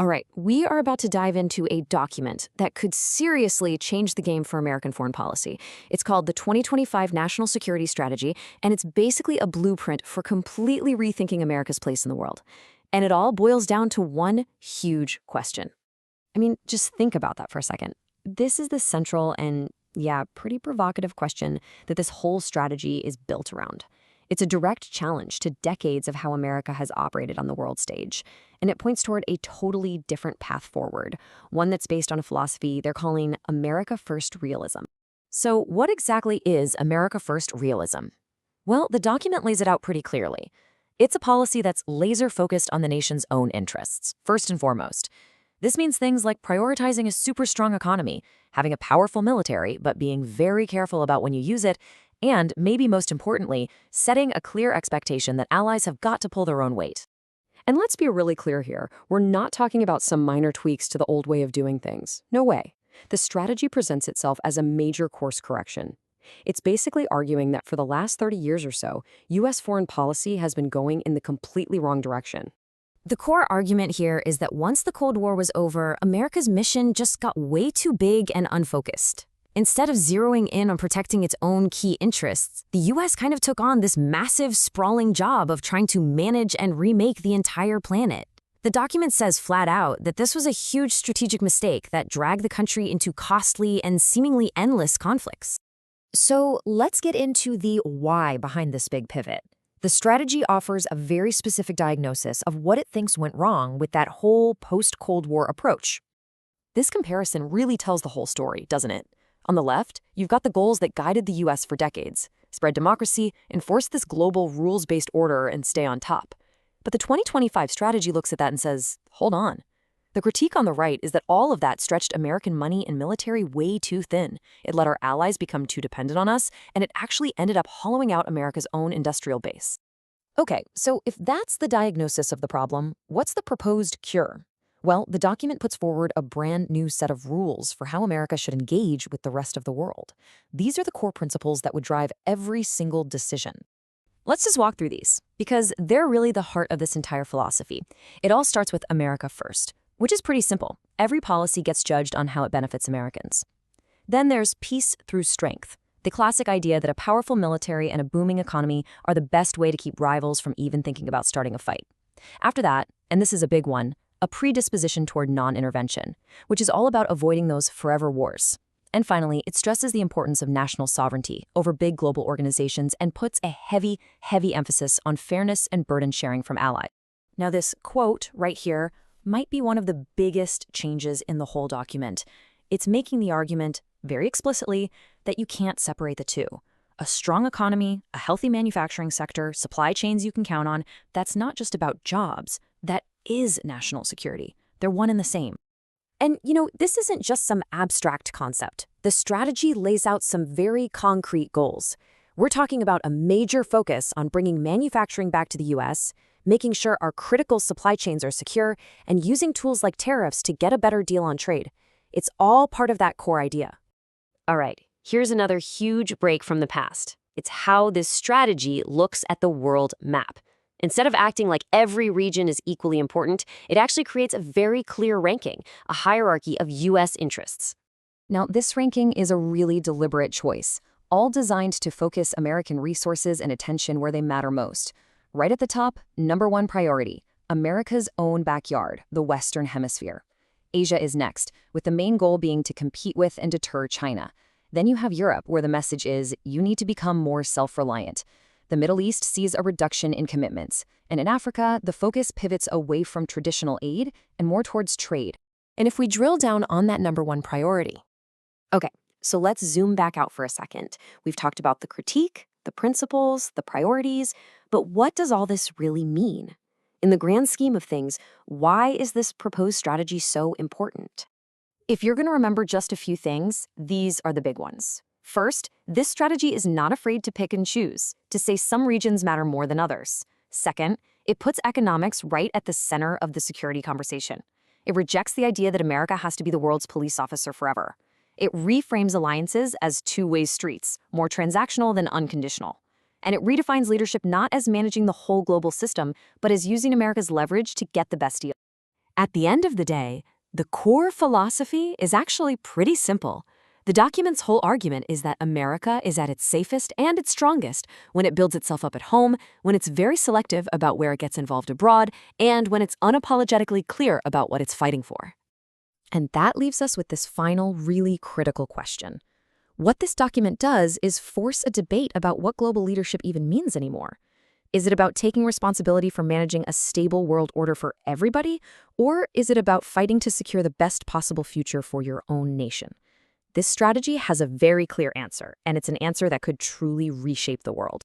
All right, we are about to dive into a document that could seriously change the game for American foreign policy. It's called the 2025 National Security Strategy, and it's basically a blueprint for completely rethinking America's place in the world. And it all boils down to one huge question. I mean, just think about that for a second. This is the central and, yeah, pretty provocative question that this whole strategy is built around. It's a direct challenge to decades of how America has operated on the world stage, and it points toward a totally different path forward, one that's based on a philosophy they're calling America First Realism. So what exactly is America First Realism? Well, the document lays it out pretty clearly. It's a policy that's laser-focused on the nation's own interests, first and foremost. This means things like prioritizing a super strong economy, having a powerful military, but being very careful about when you use it, and, maybe most importantly, setting a clear expectation that allies have got to pull their own weight. And let's be really clear here, we're not talking about some minor tweaks to the old way of doing things. No way. The strategy presents itself as a major course correction. It's basically arguing that for the last 30 years or so, U.S. foreign policy has been going in the completely wrong direction. The core argument here is that once the Cold War was over, America's mission just got way too big and unfocused. Instead of zeroing in on protecting its own key interests, the U.S. kind of took on this massive, sprawling job of trying to manage and remake the entire planet. The document says flat out that this was a huge strategic mistake that dragged the country into costly and seemingly endless conflicts. So let's get into the why behind this big pivot. The strategy offers a very specific diagnosis of what it thinks went wrong with that whole post-Cold War approach. This comparison really tells the whole story, doesn't it? On the left, you've got the goals that guided the U.S. for decades: spread democracy, enforce this global rules-based order, and stay on top. But the 2025 strategy looks at that and says, hold on. The critique on the right is that all of that stretched American money and military way too thin. It let our allies become too dependent on us, and it actually ended up hollowing out America's own industrial base. Okay, so if that's the diagnosis of the problem, what's the proposed cure? Well, the document puts forward a brand new set of rules for how America should engage with the rest of the world. These are the core principles that would drive every single decision. Let's just walk through these, because they're really the heart of this entire philosophy. It all starts with America First, which is pretty simple. Every policy gets judged on how it benefits Americans. Then there's peace through strength, the classic idea that a powerful military and a booming economy are the best way to keep rivals from even thinking about starting a fight. After that, and this is a big one, a predisposition toward non-intervention, which is all about avoiding those forever wars. And finally, it stresses the importance of national sovereignty over big global organizations and puts a heavy, heavy emphasis on fairness and burden sharing from allies. Now, this quote right here might be one of the biggest changes in the whole document. It's making the argument, very explicitly, that you can't separate the two. A strong economy, a healthy manufacturing sector, supply chains you can count on, that's not just about jobs. That is national security. They're one and the same. And, this isn't just some abstract concept. The strategy lays out some very concrete goals. We're talking about a major focus on bringing manufacturing back to the U.S., making sure our critical supply chains are secure, and using tools like tariffs to get a better deal on trade. It's all part of that core idea. All right, here's another huge break from the past. It's how this strategy looks at the world map. Instead of acting like every region is equally important, it actually creates a very clear ranking, a hierarchy of U.S. interests. Now, this ranking is a really deliberate choice, all designed to focus American resources and attention where they matter most. Right at the top, number one priority, America's own backyard, the Western Hemisphere. Asia is next, with the main goal being to compete with and deter China. Then you have Europe, where the message is, you need to become more self-reliant. The Middle East sees a reduction in commitments, and in Africa, the focus pivots away from traditional aid and more towards trade. And if we drill down on that number one priority. Okay, so let's zoom back out for a second. We've talked about the critique, the principles, the priorities, but what does all this really mean? In the grand scheme of things, why is this proposed strategy so important? If you're going to remember just a few things, these are the big ones. First, this strategy is not afraid to pick and choose, to say some regions matter more than others. Second, it puts economics right at the center of the security conversation. It rejects the idea that America has to be the world's police officer forever. It reframes alliances as two-way streets, more transactional than unconditional. And it redefines leadership not as managing the whole global system, but as using America's leverage to get the best deal. At the end of the day, the core philosophy is actually pretty simple. The document's whole argument is that America is at its safest and its strongest when it builds itself up at home, when it's very selective about where it gets involved abroad, and when it's unapologetically clear about what it's fighting for. And that leaves us with this final, really critical question. What this document does is force a debate about what global leadership even means anymore. Is it about taking responsibility for managing a stable world order for everybody, or is it about fighting to secure the best possible future for your own nation? This strategy has a very clear answer, and it's an answer that could truly reshape the world.